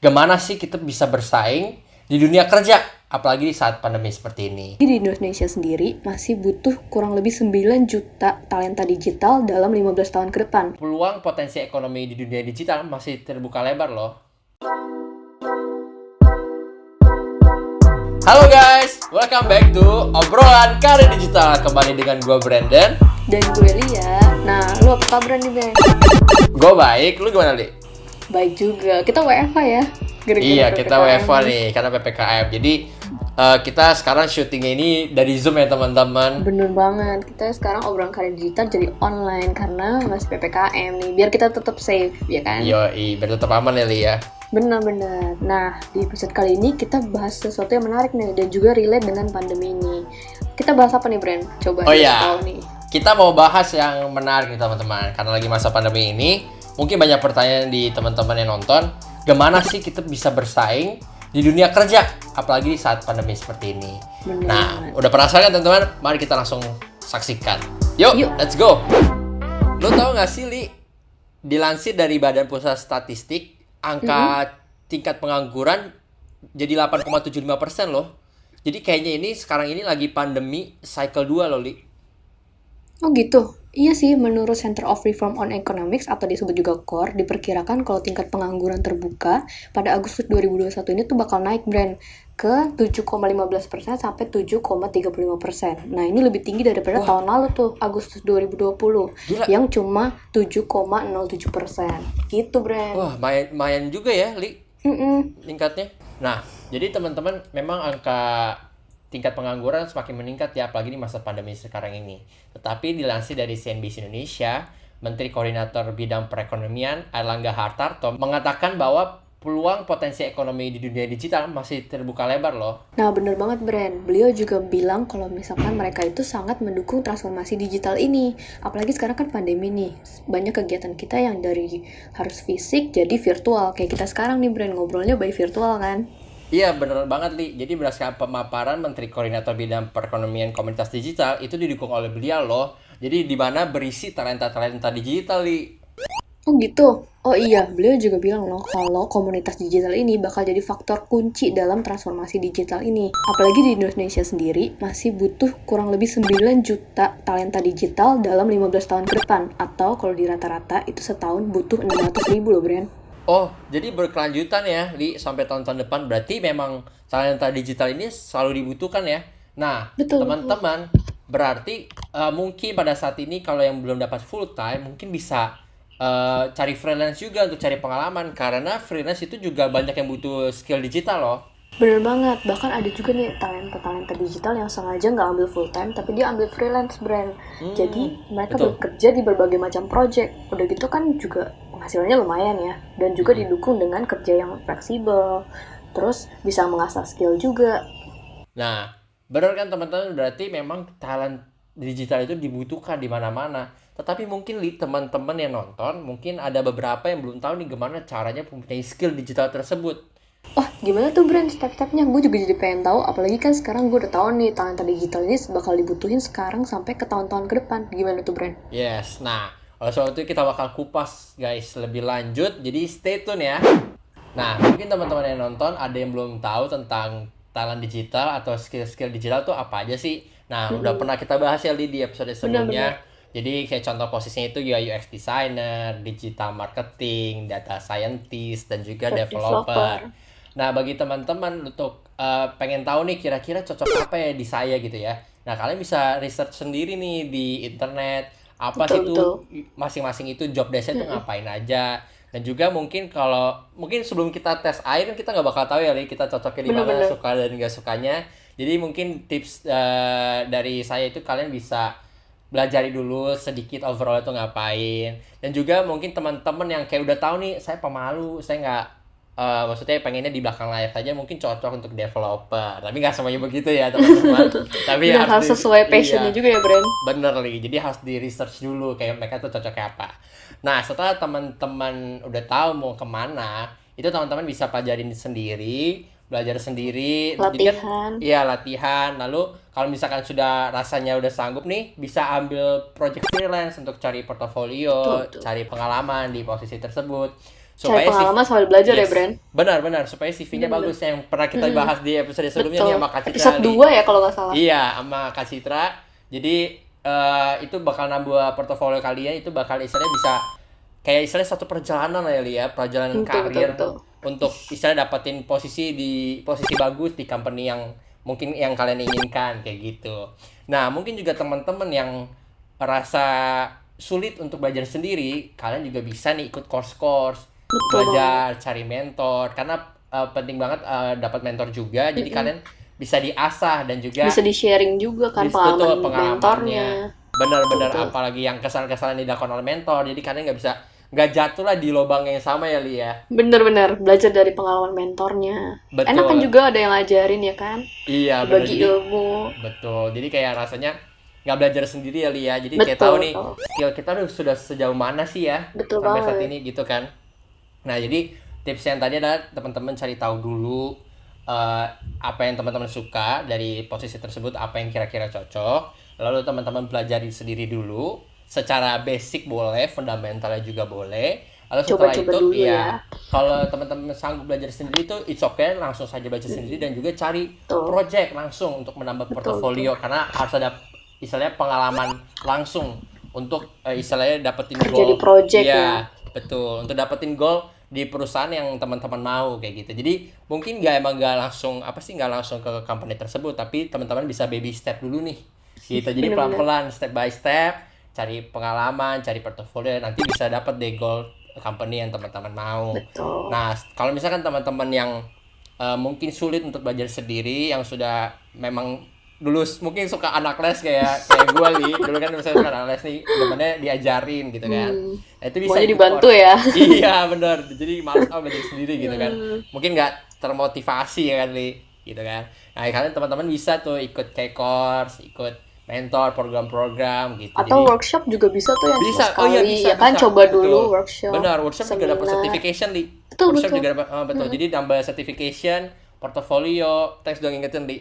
Gimana sih kita bisa bersaing di dunia kerja, apalagi di saat pandemi seperti ini? Di Indonesia sendiri masih butuh kurang lebih 9 juta talenta digital dalam 15 tahun ke depan. Peluang potensi ekonomi di dunia digital masih terbuka lebar loh. Halo guys, welcome back to obrolan karir digital. Kembali dengan gue Brandon Dan gue Lia. Nah, lu apa kabar nih, Ben? Gue baik, lu gimana Li? Baik juga. Kita WFH ya? Gara-gara Iya, kita PPKM. WFH nih karena PPKM. Jadi kita sekarang syutingnya ini dari Zoom ya teman-teman. Bener banget. Kita sekarang obrolan karir digital jadi online karena masih PPKM nih. Biar kita tetap safe, ya kan? Yoi, biar tetap aman ya Li ya. Benar-benar. Nah, di episode kali ini kita bahas sesuatu yang menarik nih dan juga relate dengan pandemi ini. Kita bahas apa nih, Brand? Coba Oh iya. tahu nih. Kita mau bahas yang menarik nih teman-teman. Karena lagi masa pandemi ini, mungkin banyak pertanyaan di teman-teman yang nonton. Gimana sih kita bisa bersaing di dunia kerja, apalagi di saat pandemi seperti ini? Bener Nah, banget. udah penasaran kan teman-teman? Mari kita langsung saksikan. Yuk, Yuk. let's go. Lo tau gak sih, Li? Dilansir dari Badan Pusat Statistik, angka tingkat pengangguran jadi 8,75% loh. Jadi kayaknya ini sekarang ini lagi pandemi cycle 2 loh, Li. Oh gitu. Iya sih, menurut Center of Reform on Economics atau disebut juga CORE, diperkirakan kalau tingkat pengangguran terbuka pada Agustus 2021 ini tuh bakal naik, Brand, ke 7,15% sampai 7,35%. Nah, ini lebih tinggi daripada tahun lalu tuh, Agustus 2020, Gila. yang cuma 7,07%. Gitu, Brand. Wah, lumayan juga ya, Li, Mm-mm. tingkatnya. Nah, jadi teman-teman memang angka tingkat pengangguran semakin meningkat ya, apalagi di masa pandemi sekarang ini. Tetapi dilansir dari CNBC Indonesia, Menteri Koordinator Bidang Perekonomian Airlangga Hartarto mengatakan bahwa peluang potensi ekonomi di dunia digital masih terbuka lebar loh. Nah, bener banget, Brand. Beliau juga bilang kalau misalkan mereka itu sangat mendukung transformasi digital ini. Apalagi sekarang kan pandemi nih. Banyak kegiatan kita yang dari harus fisik jadi virtual. Kayak kita sekarang nih, Brand, ngobrolnya by virtual kan? Iya, bener banget, Li. Jadi berdasarkan pemaparan Menteri Koordinator Bidang Perekonomian Komunitas Digital, itu didukung oleh beliau loh. Jadi di mana berisi talenta-talenta digital, Li. Oh gitu? Oh iya, beliau juga bilang loh kalau komunitas digital ini bakal jadi faktor kunci dalam transformasi digital ini. Apalagi di Indonesia sendiri masih butuh kurang lebih 9 juta talenta digital dalam 15 tahun ke depan. Atau kalau di rata-rata itu setahun butuh 600.000 loh, Bren. Oh, jadi berkelanjutan ya, Li, sampai tahun-tahun depan. Berarti memang talenta digital ini selalu dibutuhkan ya. Nah, Betul. teman-teman, berarti mungkin pada saat ini kalau yang belum dapat full time, mungkin bisa cari freelance juga untuk cari pengalaman. Karena freelance itu juga banyak yang butuh skill digital loh. Bener banget, bahkan ada juga nih talenta-talenta digital yang sengaja nggak ambil full time, tapi dia ambil freelance, Brand. Jadi mereka betul. bekerja di berbagai macam project. Udah gitu kan juga penghasilannya lumayan ya, dan juga didukung dengan kerja yang fleksibel. Terus bisa mengasah skill juga. Nah, benar kan teman-teman, berarti memang talent digital itu dibutuhkan di mana-mana. Tetapi mungkin Li, teman-teman yang nonton, mungkin ada beberapa yang belum tahu nih gimana caranya mempunyai skill digital tersebut. Wah, gimana tuh, Brand, step-stepnya? Gue juga jadi pengen tahu, apalagi kan sekarang gue udah tahu nih talenta digital ini bakal dibutuhin sekarang sampai ke tahun-tahun ke depan. Gimana tuh, Brand? Yes, nah, oleh sebab itu kita bakal kupas guys lebih lanjut, jadi stay tune ya. Nah, mungkin teman-teman yang nonton ada yang belum tahu tentang talent digital atau skill-skill digital tuh apa aja sih. Nah, udah pernah kita bahas ya Li, di episode sebelumnya. Jadi kayak contoh posisinya itu UI UX designer, digital marketing, data scientist, dan juga developer. Nah, bagi teman-teman untuk pengen tahu nih kira-kira cocok apa ya di saya gitu ya. Nah, kalian bisa research sendiri nih di internet. Apa sih tuh masing-masing itu job desk-nya tuh ngapain aja. Dan juga mungkin sebelum kita tes air kan kita nggak bakal tahu ya Li, kita cocoknya di mana, suka dan nggak sukanya. Jadi mungkin tips dari saya itu kalian bisa belajari dulu sedikit overall itu ngapain. Dan juga mungkin teman-teman yang kayak udah tahu nih, saya pemalu, saya nggak maksudnya pengennya di belakang layar saja, mungkin cocok untuk developer. Tapi nggak semuanya begitu ya teman-teman. Tapi harus sesuai passionnya juga ya, Brand. Bener Li, jadi harus di research dulu kayak mereka tuh cocoknya apa. Nah, setelah teman-teman udah tahu mau kemana, itu teman-teman bisa pelajarin sendiri, belajar sendiri. Latihan. Iya, latihan. Lalu kalau misalkan sudah rasanya udah sanggup nih, bisa ambil project freelance untuk cari portofolio, cari pengalaman di posisi tersebut. Cari pengalaman sambil belajar ya, Bren. Benar, supaya CV-nya bagus yang pernah kita bahas di episode sebelumnya nih sama Kak Citra. Episode 2 ya kalau nggak salah. Iya, sama Kak Citra. Jadi itu bakal nambah portofolio kalian, itu bakal istilahnya bisa kayak istilahnya satu perjalanan lah ya, perjalanan karir untuk istilahnya dapetin posisi bagus di company yang mungkin yang kalian inginkan kayak gitu. Nah, mungkin juga teman-teman yang rasa sulit untuk belajar sendiri, kalian juga bisa nih ikut course-course, belajar, cari mentor, karena penting banget dapat mentor juga. Jadi kalian bisa diasah dan juga bisa di-sharing juga kan pengalaman mentornya. Benar-benar, apalagi yang kesalahan-kesalahan yang dilakukan oleh mentor. Jadi kalian nggak jatuh lah di lubang yang sama ya, Li ya. Bener-bener belajar dari pengalaman mentornya. Betul. Enak kan juga ada yang ngajarin ya kan. Iya, bagi ilmu. Betul. Jadi kayak rasanya nggak belajar sendiri ya, Li ya. Jadi kayak tahu nih skill kita sudah sejauh mana sih ya sampai saat ini gitu kan. Nah, jadi tips yang tadi adalah teman-teman cari tahu dulu apa yang teman-teman suka dari posisi tersebut, apa yang kira-kira cocok. Lalu teman-teman pelajari sendiri dulu, secara basic boleh, fundamentalnya juga boleh. Lalu setelah itu ya, kalau teman-teman sanggup belajar sendiri itu it's okay, langsung saja belajar sendiri dan juga cari project langsung untuk menambah portofolio karena harus ada istilahnya pengalaman langsung untuk istilahnya dapetin goal. Jadi project ya. Betul, untuk dapetin goal di perusahaan yang teman-teman mau kayak gitu. Jadi mungkin nggak langsung ke company tersebut, tapi teman-teman bisa baby step dulu nih. Gitu. Jadi pelan-pelan, step by step, cari pengalaman, cari portofolio, nanti bisa dapat deh goal company yang teman-teman mau. Betul. Nah, kalau misalkan teman-teman yang mungkin sulit untuk belajar sendiri, yang sudah memang dulu mungkin suka anak les kayak gue nih, dulu kan misalnya suka anak les nih, temennya diajarin gitu kan. Nah, itu bisa dibantu ya. Iya, benar. Jadi malas belajar sendiri gitu kan. Mungkin nggak termotivasi ya kan, Li, gitu kan. Nah, kalian teman-teman bisa tuh ikut kayak course, ikut mentor, program-program gitu. Atau jadi, workshop juga bisa tuh yang bisa. sekali. Bisa. Kan coba dulu workshop. Benar, workshop juga dapat certification, Li. Workshop juga dapat betul. Jadi nambah certification, portofolio, thanks dong ingetin, Li.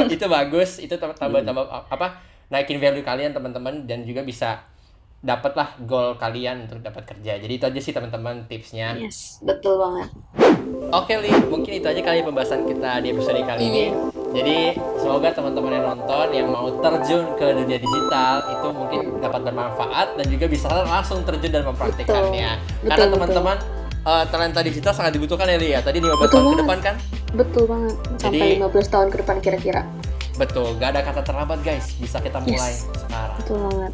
itu bagus, itu tambah naikin value kalian teman-teman dan juga bisa dapatlah goal kalian untuk dapat kerja. Jadi itu aja sih teman-teman tipsnya. Yes, betul banget. Oke, Li, mungkin itu aja kali pembahasan kita di episode kali ini. Jadi semoga teman-teman yang nonton yang mau terjun ke dunia digital itu mungkin dapat bermanfaat dan juga bisa langsung terjun dan mempraktikannya. Karena teman-teman talenta digital sangat dibutuhkan ya, Li ya. Tadi 15 tahun ke depan kan? Betul banget. Sampai 15 tahun ke depan kira-kira. Betul, gak ada kata terlambat guys. Bisa kita mulai sekarang. Betul banget.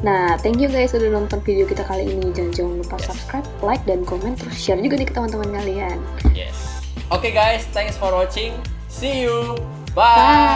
Nah, thank you guys udah nonton video kita kali ini. Jangan lupa subscribe, like, dan komen. Terus share juga nih ke teman-teman kalian. Yes. Oke guys, thanks for watching. See you. Bye.